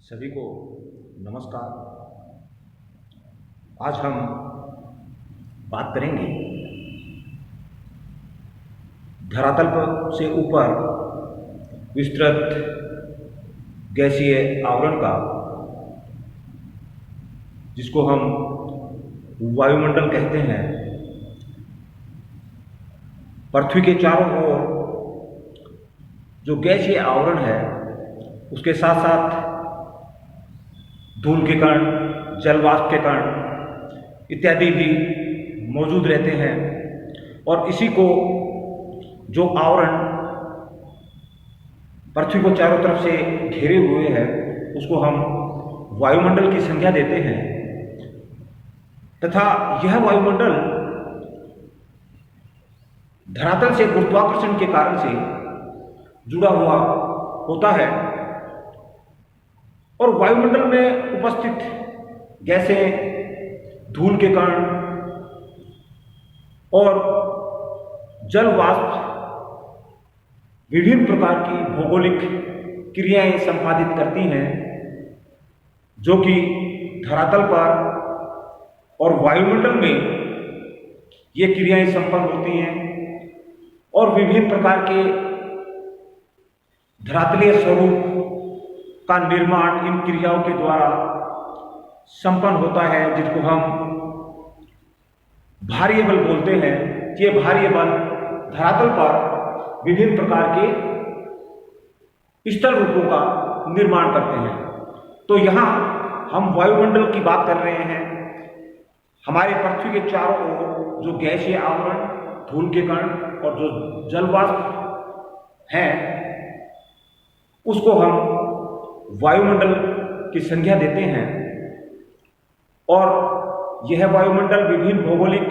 सभी को नमस्कार। आज हम बात करेंगे धरातल पर से ऊपर विस्तृत गैसीय आवरण का, जिसको हम वायुमंडल कहते हैं। पृथ्वी के चारों ओर जो गैसीय आवरण है, उसके साथ साथ धूल के कण, जल वाष्प के कण इत्यादि भी मौजूद रहते हैं। और इसी को जो आवरण पृथ्वी को चारों तरफ से घेरे हुए है, उसको हम वायुमंडल की संज्ञा देते हैं। तथा यह वायुमंडल धरातल से गुरुत्वाकर्षण के कारण से जुड़ा हुआ होता है। और वायुमंडल में उपस्थित गैसें, धूल के कण और जल वाष्प विभिन्न प्रकार की भौगोलिक क्रियाएं संपादित करती हैं, जो कि धरातल पर और वायुमंडल में ये क्रियाएं संपन्न होती हैं। और विभिन्न प्रकार के धरातलीय स्वरूप का निर्माण इन क्रियाओं के द्वारा संपन्न होता है, जिसको हम बाह्य बल बोलते हैं। ये बाह्य बल धरातल पर विभिन्न प्रकार के स्थल रूपों का निर्माण करते हैं। तो यहाँ हम वायुमंडल की बात कर रहे हैं। हमारे पृथ्वी के चारों ओर जो गैसीय आवरण, धूल के कण और जो जल वाष्प हैं, उसको हम वायुमंडल की संज्ञा देते हैं। और यह वायुमंडल विभिन्न भौगोलिक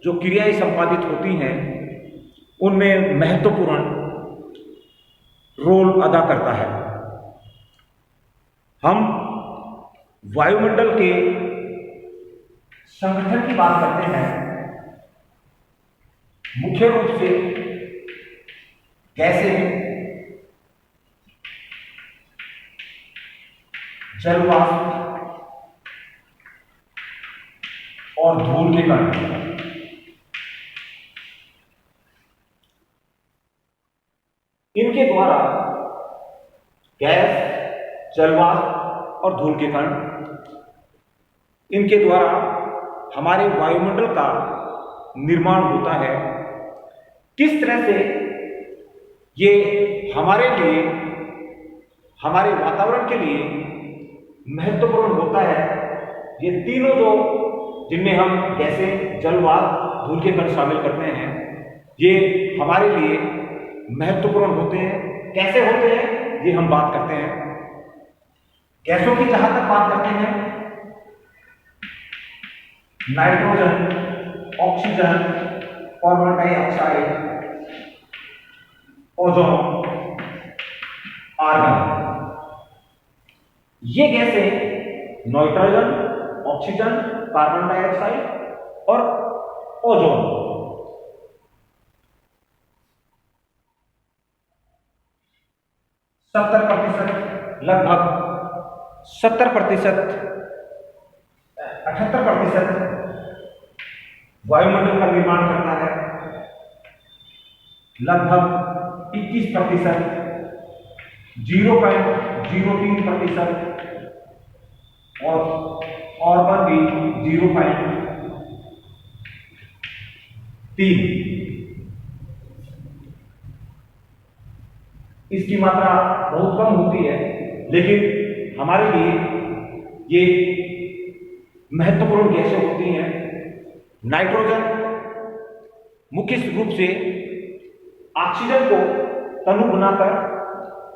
जो क्रियाएं संपादित होती हैं, उनमें महत्वपूर्ण रोल अदा करता है। हम वायुमंडल के संगठन की बात करते हैं। मुख्य रूप से गैसें, जल वाष्प और धूल के कण, इनके द्वारा गैस, जल वाष्प और धूल के कण, इनके द्वारा हमारे वायुमंडल का निर्माण होता है। किस तरह से ये हमारे लिए, हमारे वातावरण के लिए महत्वपूर्ण होता है। ये तीनों जो, जिनमें हम गैसें, जल वाष्प, धूल के कण शामिल करते हैं, ये हमारे लिए महत्वपूर्ण होते हैं। कैसे होते हैं, ये हम बात करते हैं। गैसों की जहां तक बात करते हैं, nitrogen, oxygen, carbon dioxide, ozone, argon, ये गैसें नाइट्रोजन, ऑक्सीजन, कार्बन डाइऑक्साइड और ओजोन, लगभग 70%, 78% वायुमंडल का निर्माण करता है। लगभग 21%, 0.03% और कार्बन भी 0.3। इसकी मात्रा बहुत कम होती है, लेकिन हमारे लिए ये महत्वपूर्ण गैसें होती हैं। नाइट्रोजन मुख्य रूप से ऑक्सीजन को तनु बनाकर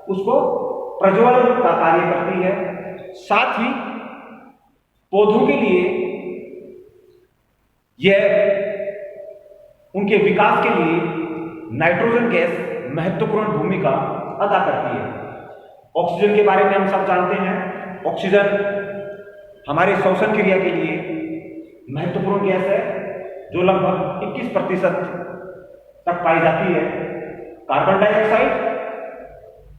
उसको प्रज्वलन का कार्य करती है। साथ ही पौधों के लिए यह उनके विकास के लिए नाइट्रोजन गैस महत्वपूर्ण भूमिका अदा करती है। ऑक्सीजन के बारे में हम सब जानते हैं। ऑक्सीजन हमारे श्वसन क्रिया के लिए महत्वपूर्ण गैस है, जो लगभग 21% तक पाई जाती है। कार्बन डाइऑक्साइड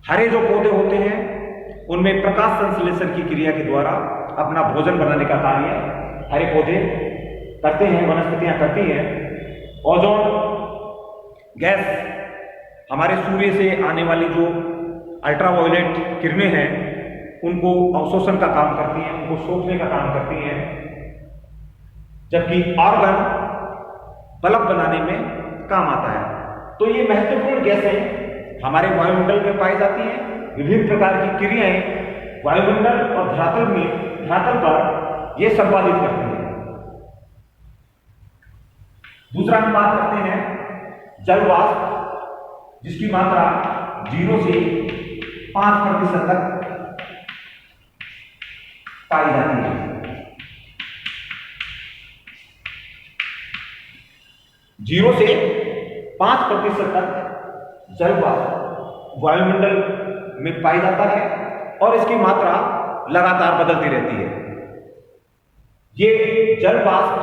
हरे जो पौधे होते हैं उनमें प्रकाश संश्लेषण की क्रिया के द्वारा अपना भोजन बनाने का कार्य हरे पौधे करते हैं, वनस्पतियां करती हैं। ओजोन गैस हमारे सूर्य से आने वाली जो अल्ट्रावायलेट किरणें हैं उनको अवशोषण का काम करती हैं, उनको सोखने का काम करती हैं, जबकि आर्गन बल्ब बनाने में काम आता है। तो ये महत्वपूर्ण गैसें हमारे वायुमंडल में पाई जाती हैं। विभिन्न प्रकार की क्रियाएं वायुमंडल और धरातल पर ये संपादित करते हैं। दूसरा हम बात करते हैं जल वाष्प, जिसकी मात्रा 0 से 5% तक पाई जाती है। 0 से 5% तक जल वाष्प वायुमंडल में पाई जाता है और इसकी मात्रा लगातार बदलती रहती है। ये जल वाष्प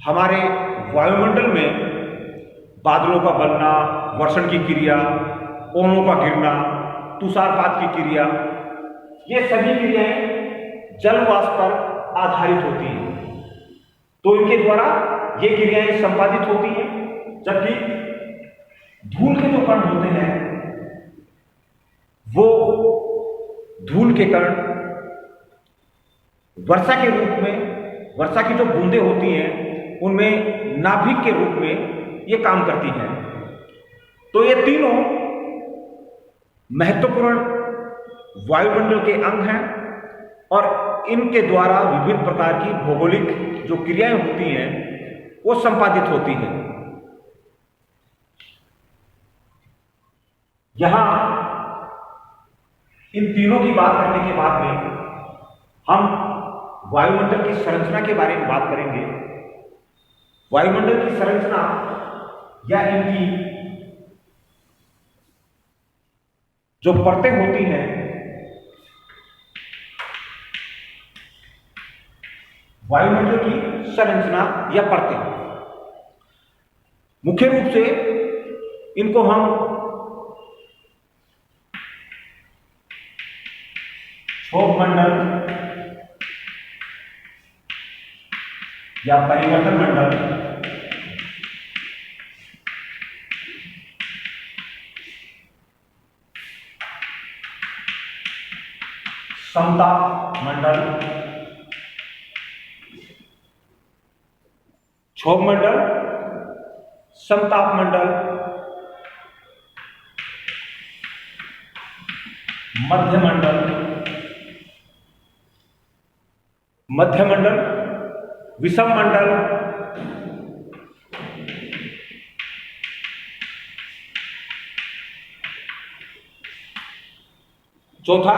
हमारे वायुमंडल में बादलों का बनना, वर्षण की क्रिया, ओलों का गिरना, तुषारपात की क्रिया, ये सभी क्रियाएं जल वाष्प पर आधारित होती हैं। तो इनके द्वारा ये क्रियाएं संपादित होती हैं। जबकि धूल के जो कण होते हैं वो धूल के कण वर्षा के रूप में, वर्षा की जो बूंदें होती हैं उनमें नाभिक के रूप में ये काम करती हैं। तो ये तीनों महत्वपूर्ण वायुमंडल के अंग हैं और इनके द्वारा विभिन्न प्रकार की भौगोलिक जो क्रियाएं होती हैं वो संपादित होती हैं। यहां इन तीनों की बात करने के बाद में हम वायुमंडल की संरचना के बारे में बात करेंगे। वायुमंडल की संरचना या इनकी जो परतें होती हैं वायुमंडल की संरचना या परतें, मुख्य रूप से इनको हम क्षोभ मंडल या परिवर्तन मंडल, समताप मंडल, क्षोभ मंडल, समताप मंडल, मध्य मंडल, मध्य मंडल, विषम मंडल, चौथा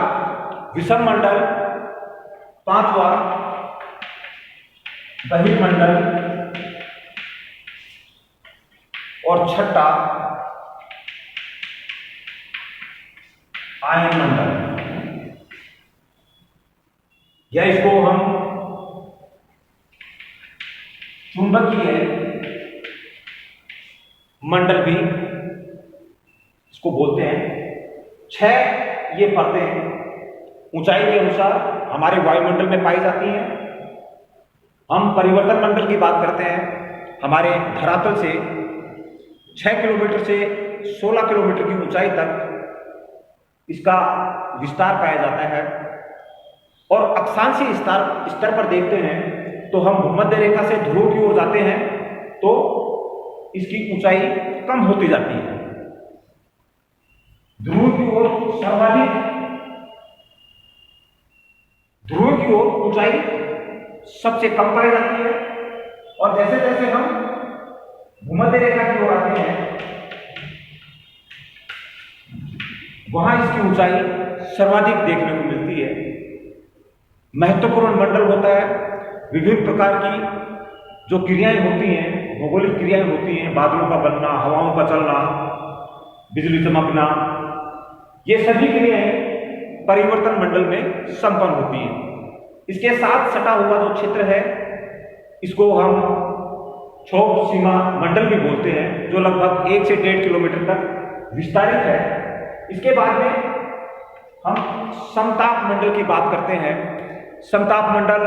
विषम मंडल, पांचवा बहिर्मंडल और छठा आयन मंडल, या इसको हम चुंबकीय मंडल भी इसको बोलते हैं। 6 ये परतें ऊंचाई के अनुसार हमारे वायुमंडल में पाई जाती हैं। हम परिवर्तन मंडल की बात करते हैं। हमारे धरातल से 6 किलोमीटर से 16 किलोमीटर की ऊंचाई तक इसका विस्तार पाया जाता है और अक्षांशीय स्तर पर देखते हैं तो हम भूमध्य रेखा से ध्रुव की ओर जाते हैं तो इसकी ऊंचाई कम होती जाती है। ध्रुव की ओर ऊंचाई सबसे कम पाई जाती है और जैसे जैसे हम भूमध्य रेखा की ओर आते हैं वहां इसकी ऊंचाई सर्वाधिक देखने को मिलती है। महत्वपूर्ण मंडल होता है। विभिन्न प्रकार की जो क्रियाएं होती हैं, भौगोलिक क्रियाएं होती हैं, बादलों का बनना, हवाओं का चलना, बिजली चमकना, ये सभी क्रियाएं परिवर्तन मंडल में संपन्न होती हैं। इसके साथ सटा हुआ जो क्षेत्र है इसको हम क्षोभ सीमा मंडल भी बोलते हैं, जो लगभग 1 से 1.5 किलोमीटर तक विस्तारित है। इसके बाद में हम समताप मंडल की बात करते हैं। समताप मंडल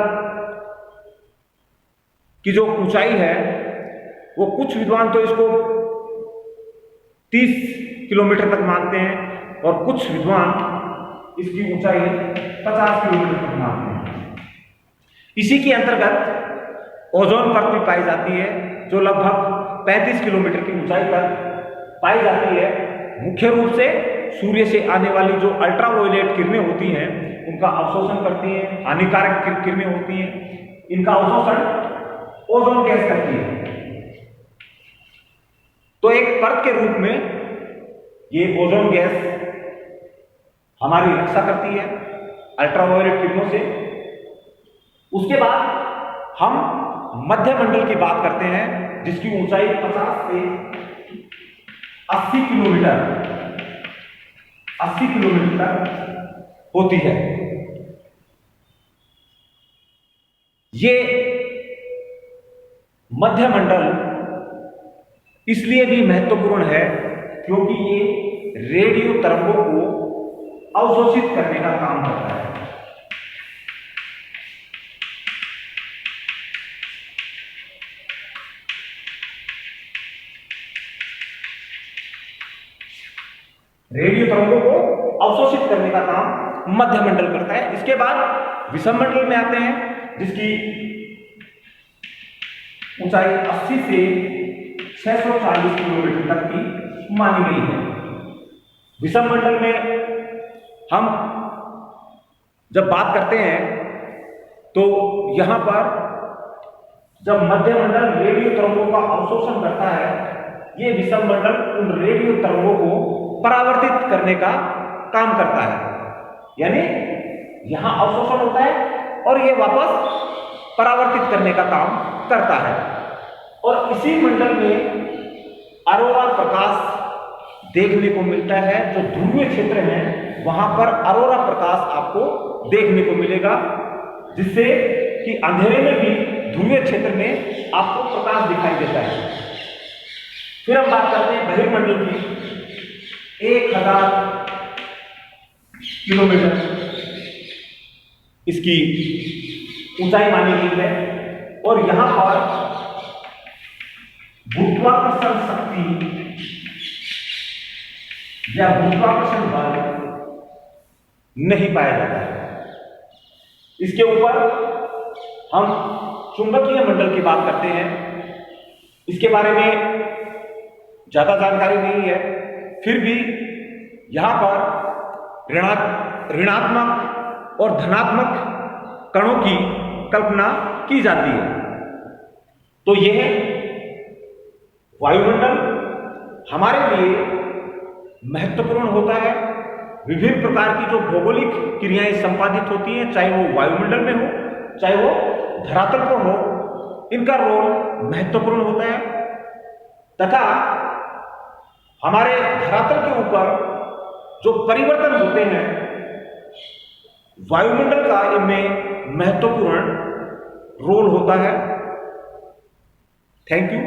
की जो ऊंचाई है वो कुछ विद्वान तो इसको 30 किलोमीटर तक मानते हैं और कुछ विद्वान इसकी ऊंचाई 50 किलोमीटर तक मानते हैं। इसी के अंतर्गत ओजोन परत भी पाई जाती है जो लगभग 35 किलोमीटर की ऊंचाई पर पाई जाती है। मुख्य रूप से सूर्य से आने वाली जो अल्ट्रावायलेट किरणें होती हैं उनका अवशोषण करती हैं, हानिकारक किरणें होती हैं, इनका अवशोषण ओजोन गैस करती है। तो एक परत के रूप में ये ओजोन गैस हमारी रक्षा करती है अल्ट्रावायलेट किरणों से। उसके बाद हम मध्य मंडल की बात करते हैं जिसकी ऊंचाई 50 से 80 किलोमीटर तक होती है। ये मध्य मंडल इसलिए भी महत्वपूर्ण है क्योंकि ये रेडियो तरंगों को अवशोषित करने का काम करता है। रेडियो तरंगों को अवशोषित करने का काम मध्य मंडल करता है। इसके बाद विषम मंडल में आते हैं जिसकी ऊंचाई 80 से 640 किलोमीटर तक की मानी गई है। विषम मंडल में हम जब बात करते हैं तो यहां पर जब मध्य मंडल रेडियो तरंगों का अवशोषण करता है, ये विषम मंडल उन रेडियो तरंगों को परावर्तित करने का काम करता है। यानी यहां अवशोषण होता है और ये वापस परावर्तित करने का काम करता है। और इसी मंडल में अरोरा प्रकाश देखने को मिलता है। जो ध्रुवीय क्षेत्र हैं वहां पर अरोरा प्रकाश आपको देखने को मिलेगा, जिससे कि अंधेरे में भी ध्रुवीय क्षेत्र में आपको प्रकाश दिखाई देता है। फिर हम बात करते हैं बहिर्मंडल की। 1000 किलोमीटर इसकी ऊंचाई मानी गई है और यहां पर गुरुत्वाकर्षण शक्ति या गुरुत्वाकर्षण बल नहीं पाया जाता है। इसके ऊपर हम चुंबकीय मंडल की बात करते हैं। इसके बारे में ज्यादा जानकारी नहीं है, फिर भी यहां पर ऋणात्मक और धनात्मक कणों की कल्पना की जाती है। तो यह वायुमंडल हमारे लिए महत्वपूर्ण होता है। विभिन्न प्रकार की जो भौगोलिक क्रियाएं संपादित होती हैं, चाहे वो वायुमंडल में हो चाहे वो धरातल पर हो, इनका रोल महत्वपूर्ण होता है। तथा हमारे धरातल के ऊपर जो परिवर्तन होते हैं वायुमंडल का इनमें महत्वपूर्ण रोल होता है। Thank you.